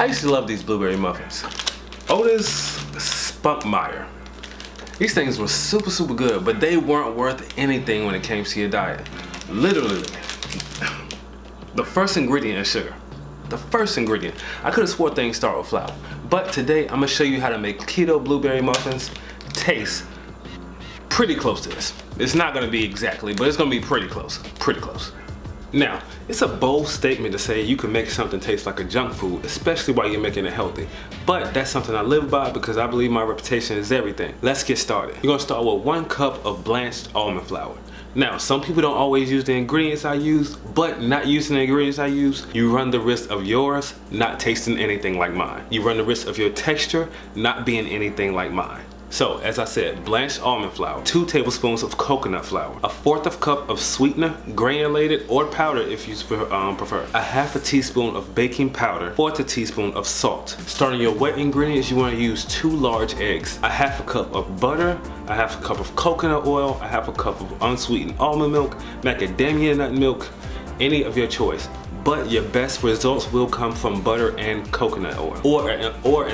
I used to love these blueberry muffins. Otis Spunkmeyer. These things were super good, but they weren't worth anything when it came to your diet. Literally, the first ingredient is sugar. The first ingredient. I could have swore things start with flour. But today, I'm gonna show you how to make keto blueberry muffins taste pretty close to this. It's not gonna be exactly, but it's gonna be pretty close. Pretty close. Now, it's a bold statement to say you can make something taste like a junk food, especially while you're making it healthy. But that's something I live by because I believe my reputation is everything. Let's get started. You're gonna start with 1 cup of blanched almond flour. Now, some people don't always use the ingredients I use, but not using the ingredients I use, you run the risk of yours not tasting anything like mine. You run the risk of your texture not being anything like mine. So, as I said, blanched almond flour, 2 tablespoons of coconut flour, 1/4 cup of sweetener, granulated or powdered if you prefer, 1/2 teaspoon of baking powder, 1/4 teaspoon of salt. Starting your wet ingredients, you want to use 2 large eggs, 1/2 cup of butter, 1/2 cup of coconut oil, 1/2 cup of unsweetened almond milk, macadamia nut milk, any of your choice. But your best results will come from butter and coconut oil, or an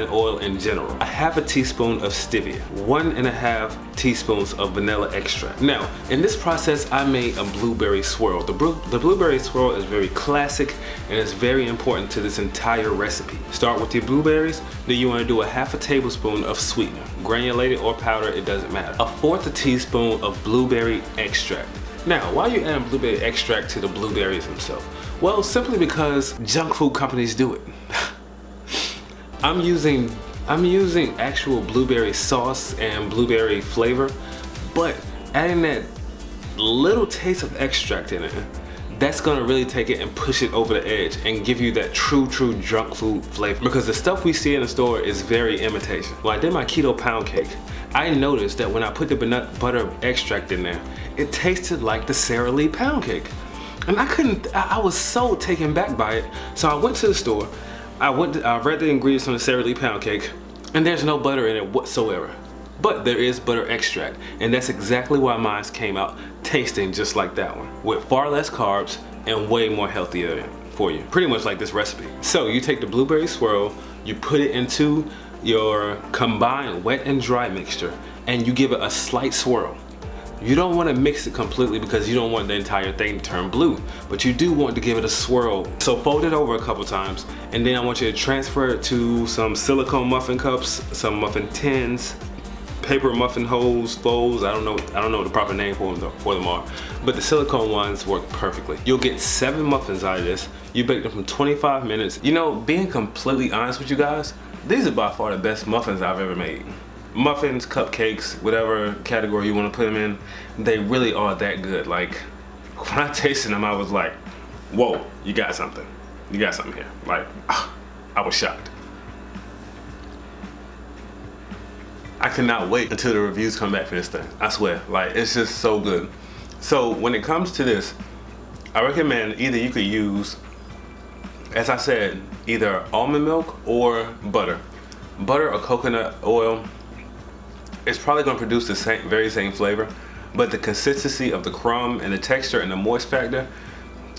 oil in general. 1/2 teaspoon of stevia, 1.5 teaspoons of vanilla extract. Now, in this process, I made a blueberry swirl. The blueberry swirl is very classic and it's very important to this entire recipe. Start with your blueberries, then you want to do 1/2 tablespoon of sweetener, granulated or powder, it doesn't matter. 1/4 teaspoon of blueberry extract. Now, why are you adding blueberry extract to the blueberries themselves? Well, simply because junk food companies do it. I'm using actual blueberry sauce and blueberry flavor, but adding that little taste of extract in it, that's gonna really take it and push it over the edge and give you that true junk food flavor. Because the stuff we see in the store is very imitation. When I did my keto pound cake, I noticed that when I put the butter extract in there, it tasted like the Sara Lee pound cake. And I was so taken back by it. So I went to the store, I read the ingredients on the Sara Lee pound cake, and there's no butter in it whatsoever. But there is butter extract, and that's exactly why mine came out tasting just like that one, with far less carbs and way more healthier for you. Pretty much like this recipe. So you take the blueberry swirl, you put it into your combined wet and dry mixture, and you give it a slight swirl. You don't want to mix it completely because you don't want the entire thing to turn blue, but you do want to give it a swirl. So fold it over a couple times, and then I want you to transfer it to some silicone muffin cups, some muffin tins, paper muffin holes, folds. I don't know what the proper name for them are, but the silicone ones work perfectly. You'll get 7 muffins out of this. You bake them for 25 minutes. You know, being completely honest with you guys, these are by far the best muffins I've ever made. Muffins, cupcakes, whatever category you want to put them in, they really are that good. Like, when I tasted them, I was like, whoa, you got something. You got something here. Like, I was shocked. I cannot wait until the reviews come back for this thing. I swear, like, it's just so good. So when it comes to this, I recommend either you could use, as I said, either almond milk or butter. Butter or coconut oil, it's probably going to produce the very same flavor, but the consistency of the crumb and the texture and the moist factor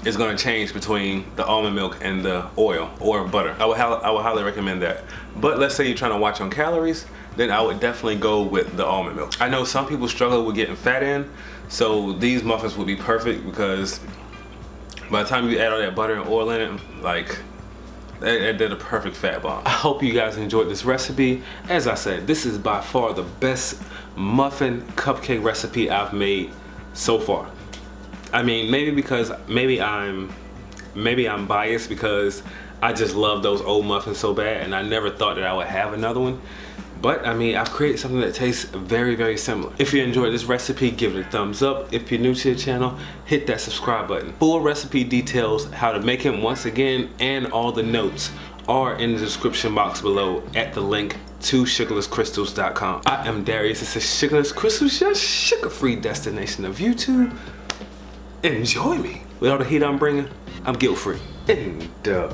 is going to change between the almond milk and the oil or butter. I would highly recommend that. But let's say you're trying to watch on calories, then I would definitely go with the almond milk. I know some people struggle with getting fat in, so these muffins would be perfect because by the time you add all that butter and oil in it, like, they did a perfect fat bomb. I hope you guys enjoyed this recipe. As I said, this is by far the best muffin cupcake recipe I've made so far. I mean, maybe I'm biased because I just love those old muffins so bad, and I never thought that I would have another one. But I mean, I've created something that tastes very similar. If you enjoyed this recipe, give it a thumbs up. If you're new to the channel, hit that subscribe button. Full recipe details, how to make it once again, and all the notes are in the description box below at the link to sugarlesscrystals.com. I am Darius. This is Sugarless Crystals, your sugar-free destination of YouTube. Enjoy me. With all the heat I'm bringing, I'm guilt-free. Indulge.